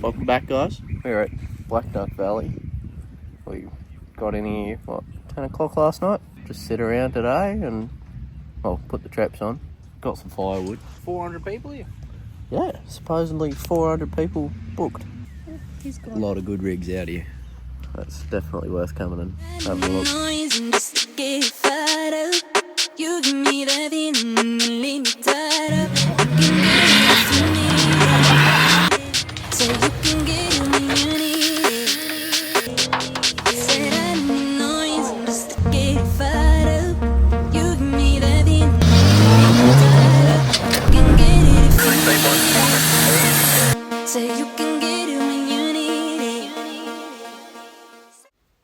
Welcome back, guys. We're at Black Duck Valley. We got in here, 10 o'clock last night? Just sit around today and, put the traps on. Got some firewood. 400 people here? Yeah, supposedly 400 people booked. He's gone. A lot of good rigs out here. That's definitely worth coming and having a look. You give me that feeling and leave me tied up. So you can get it when you need it. Said I need noise just to get fired up. You give me that feeling and leave me tied up. You can get it if you need it. Say you can get it when you need it.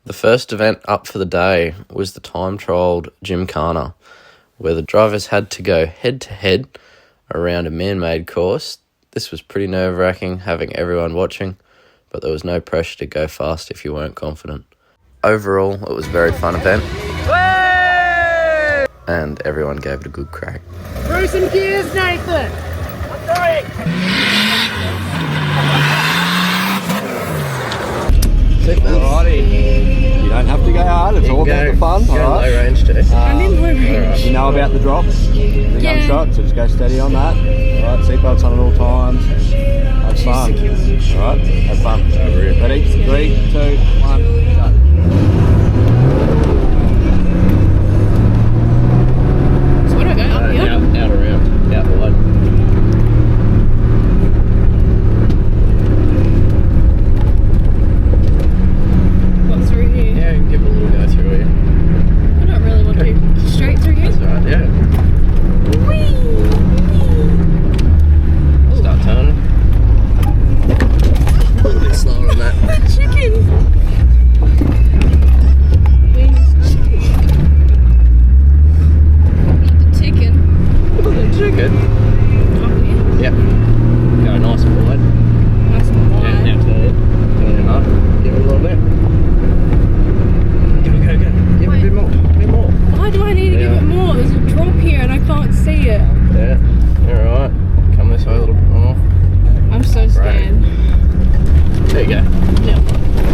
The first event up for the day was the time-trialled Gymkhana, where the drivers had to go head-to-head around a man-made course. This was pretty nerve-wracking, having everyone watching, but there was no pressure to go fast if you weren't confident. Overall, it was a very fun event, and everyone gave it a good crack. Through some gears, Nathan! Alrighty. You don't have to go hard, it's all about the fun. Low range too. I'm in low range. You know about the drops, the gunshot, so just go steady on that. Alright, seatbelts on at all times. Have fun. Alright, have fun. Ready? 3, 2, 1, go. So where do I go? Up here? Out around, out wide. What's through here? Yeah, give it a little go through here. I don't really want to. Straight through here? That's right, yeah. Start turning. A little bit slower on that. The chicken! Where's chicken? Not the chicken. Chicken. Up here? Yep. Go nice and wide. Nice and wide. Yeah, now turn it. Turn it up. Give it a little bit. Give it a go. Give it a bit more. A bit more. Why do I need to give it more? There's a drop here and I can't see it. Yeah. Alright. Come this way a little bit more. I'm so scared. There you go. Yeah.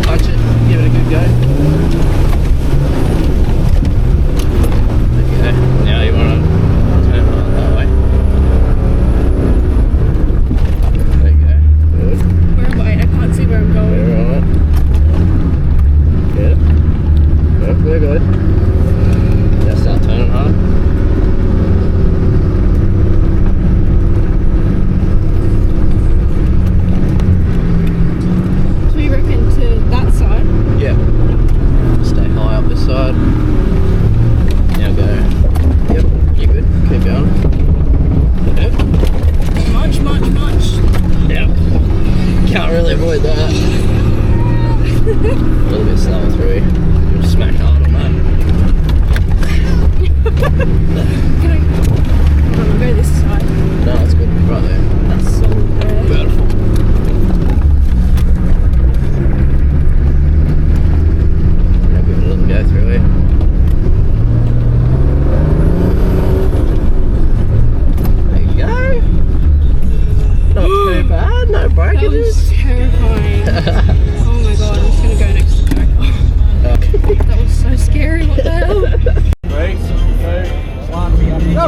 Punch it. Give it a good go. There you go. Now you want to turn it that way. There you go. Good. Where am I? I can't see where I'm going. Alright. Good. Yep, we're good. Now start turning hard. So you reckon to that side? Yeah. Stay high up this side. Now go. Yep, you're good. Keep going. Yep. Much. Yep. Can't really avoid that. A little bit slower through here. Just smack hard on that. Can I go this side? No, that's good. Right there. That's so good. Beautiful. Now give it a little go through here. There you go. Not too bad. No That was breakages. terrifying. Oh my god, I'm just gonna go next to the track. That was so scary, what the hell? 3, 2, 1, go!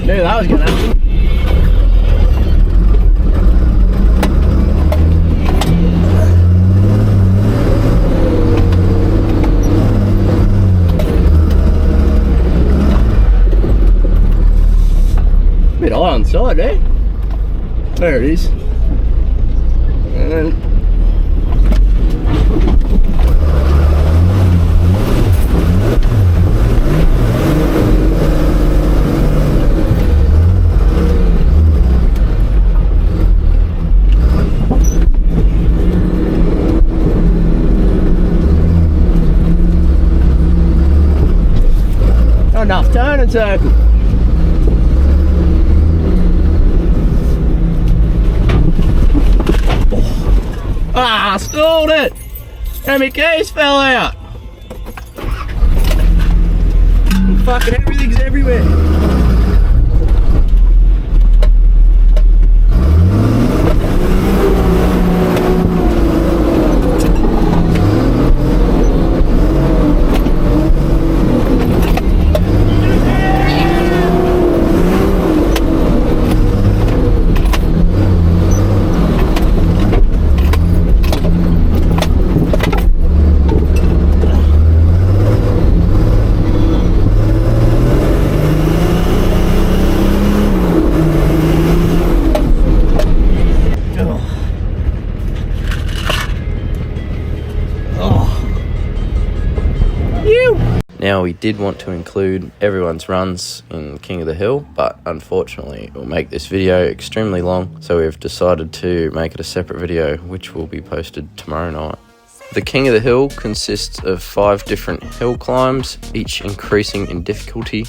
Knew that was gonna happen. Bit high on the side, eh? There it is. And then enough turning circle. Ah, stalled it! And my keys fell out. Fucking everything's everywhere. Now, we did want to include everyone's runs in King of the Hill, but unfortunately it will make this video extremely long, so we've decided to make it a separate video which will be posted tomorrow night. The King of the Hill consists of 5 different hill climbs, each increasing in difficulty.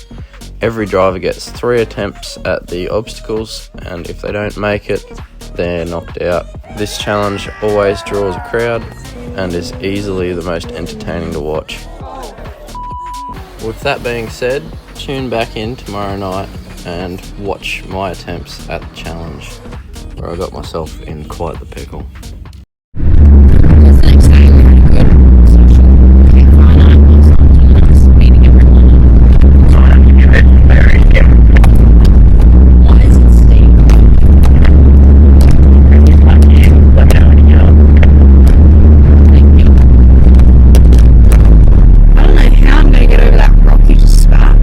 Every driver gets 3 attempts at the obstacles, and if they don't make it, they're knocked out. This challenge always draws a crowd and is easily the most entertaining to watch. With that being said, tune back in tomorrow night and watch my attempts at the challenge, where I got myself in quite the pickle. That's the next day. We had a good social campfire night last night. And us meeting everyone. Why is it steam? Thank you. I don't know how I'm going to get over that rock you just spat.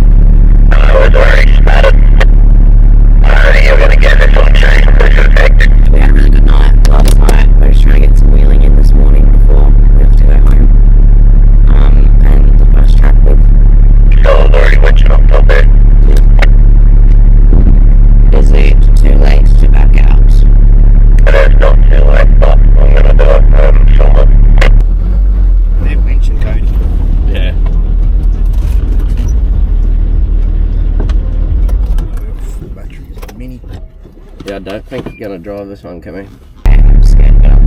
I was already spattered. I don't think you're going to get this one changed. This is hectic. We had a really good night last night. We're just trying to get some wheeling in this morning before we have to go home. And the first track with Someone's already winching up top there. is it too late to back out? But it's not too late, but I'm going to do it somewhere. They're winching, Cody. Yeah. Full batteries, mini. Yeah, I don't think you're going to drive this one, Kimmy. I'm scared to get up.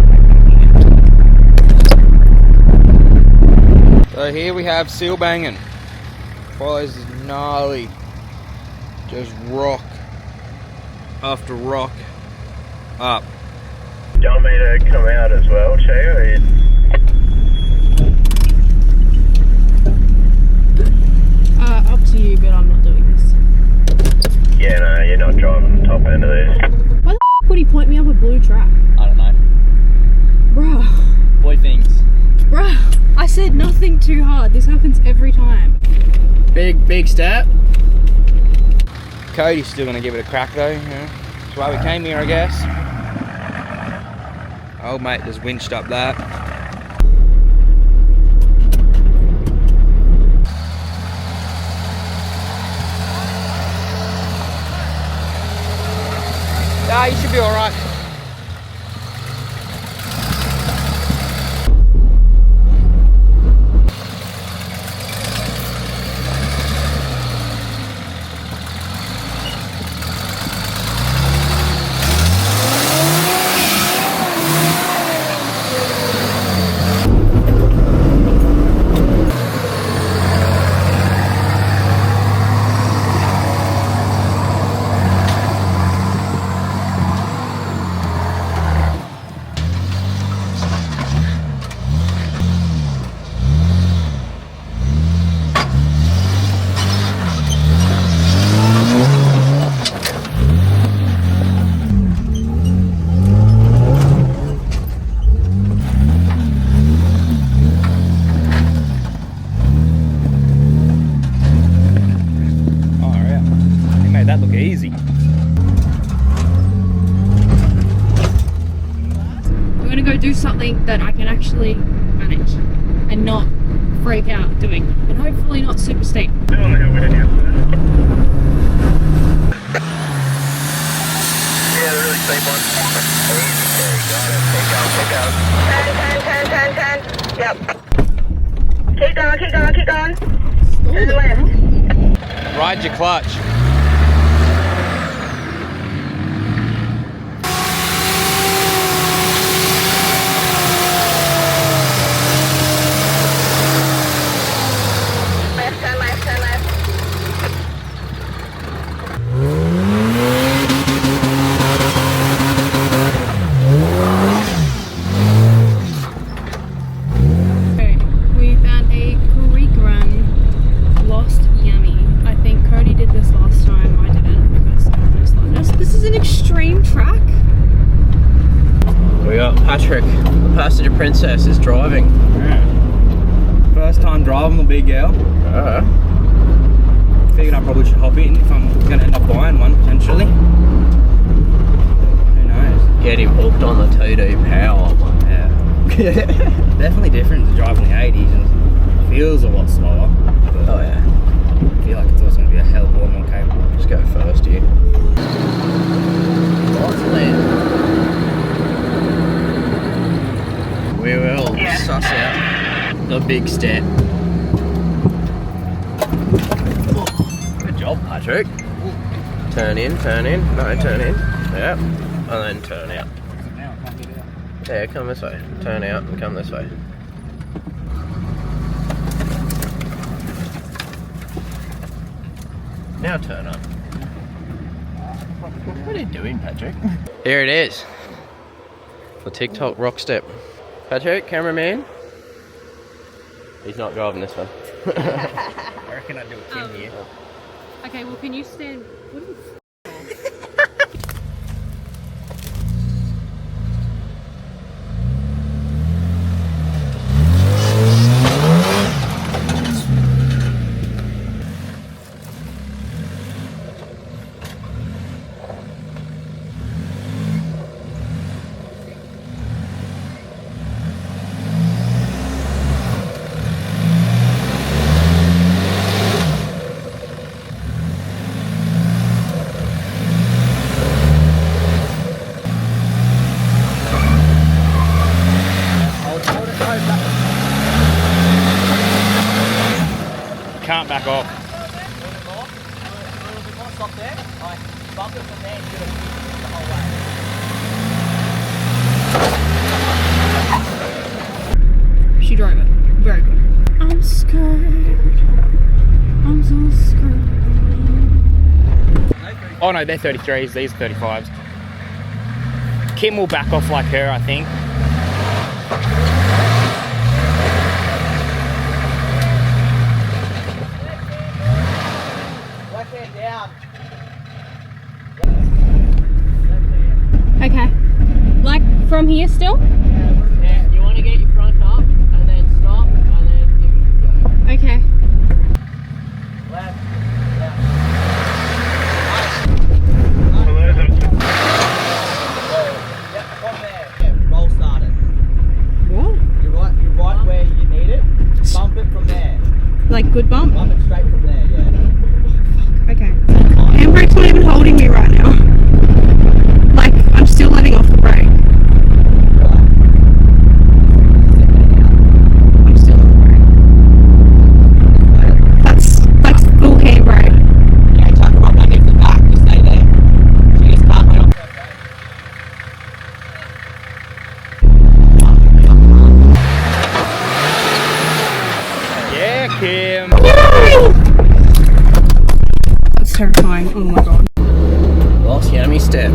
So here we have seal banging. Follows is gnarly. Just rock after rock up. Do you want me to come out as well, Che? Or you... Up to you, but I'm not doing this. Yeah, no, you're not driving the top end of this. Why the f would he point me up a blue track? I don't know. Bruh. Boy things. Bruh. I said nothing too hard. This happens every time. Big step. Cody's still gonna give it a crack though. Yeah. That's why we came here, I guess. Old mate just winched up that. Ah, you should be alright. That look easy. I'm gonna go do something that I can actually manage and not freak out doing, and hopefully not super steep. On the hill with it, yeah. Yeah, the really steep one. Easy, there you got it. Keep going, keep going. Yep. Keep going. To the left. Ride your clutch. We found a creek run lost yummy. I think Cody did this last time. I didn't because I almost. This is an extreme track. We got Patrick, the passenger princess, is driving. First time driving the big girl. Figured I probably should hop in if I'm going to end up buying one potentially. Who knows? Get him hooked on the TD power. Yeah. Definitely different to driving the 80s and feels a lot slower. But Oh yeah. I feel like it's also going to be a hell of a lot more capable. Just go first, you. We will suss out the big step. Good job, Patrick. Turn in, turn in. No, turn in. Yep. And then turn out. Yeah, come this way. Turn out and come this way. Now turn up. What are you doing, Patrick? Here it is. The TikTok rock step. Patrick, cameraman. He's not driving this one. I reckon I'd do a Tim here. Okay, well, can you stand? What are you Can't back off. She drove it. Very good. I'm scared. I'm so scared. Oh no, they're 33s, these are 35s. Kim will back off like her, I think. Okay. Like from here still? Yeah, you want to get your front up and then stop and then give it a go. Okay. Left. Roll started. What? You're right where you need it. Bump it from there. Like good bump? Bump it straight from there, yeah. Okay. Handbrake's not even holding me right now. Like, I'm still letting off the brake. I'm still on the brake. That's like full handbrake. Yeah, talk about that in the back, just stay there. So you just can't wait on. Yeah, Kim. That's terrifying. Oh my god. Lost yummy step.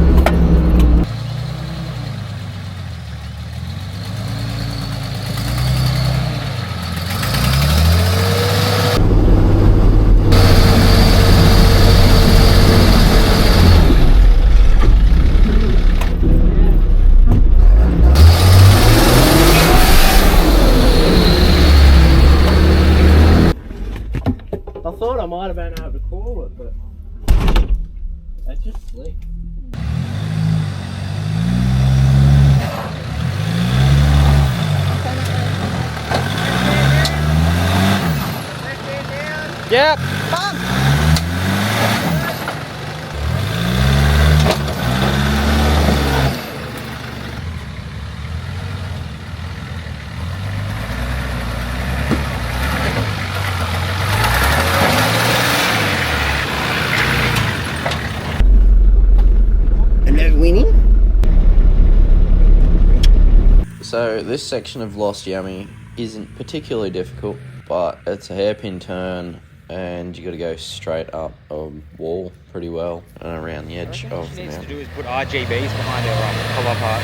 I thought I might have been able to call it, but that's just slick. Yep. So this section of Lost Yummy isn't particularly difficult, but it's a hairpin turn and you got to go straight up a wall pretty well and around the edge of the What she needs to mountain. do is put RGBs behind her cover part.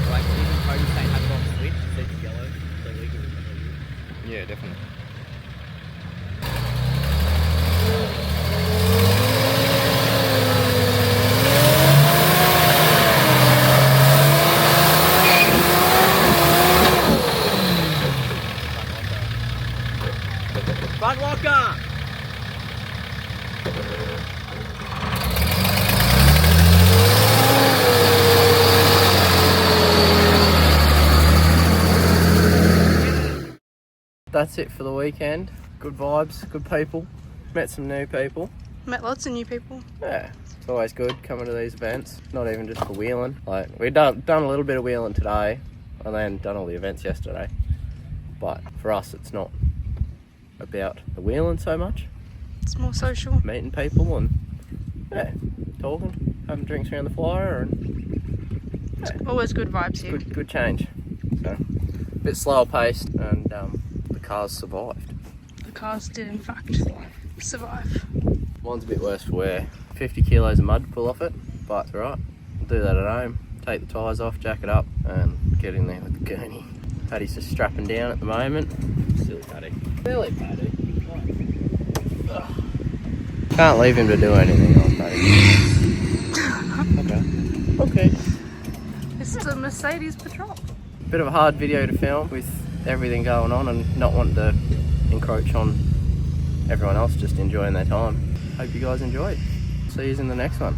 Like even Cody saying have it on switch instead of yellow, so we can use. Yeah, definitely. Front locker! That's it for the weekend. Good vibes, good people. Met some new people. Met lots of new people. Yeah, it's always good coming to these events. Not even just for wheeling. Like we've done a little bit of wheeling today, and then done all the events yesterday. But for us, it's not about the wheeling so much. It's more social. Meeting people and yeah, talking, having drinks around the fire, and yeah, Always good vibes here. good change. So a bit slower paced, and the cars survived. The cars did in fact survive. Mine's a bit worse for wear. 50 kilos of mud to pull off it, but it's alright. I'll do that at home. Take the tyres off, jack it up, and get in there with the gurney. Paddy's just strapping down at the moment. Silly Paddy. Silly Paddy. Can't leave him to do anything on Paddy. Okay. It's the Mercedes Patrol. Bit of a hard video to film with everything going on and not wanting to encroach on everyone else just enjoying their time. Hope you guys enjoyed. See you in the next one.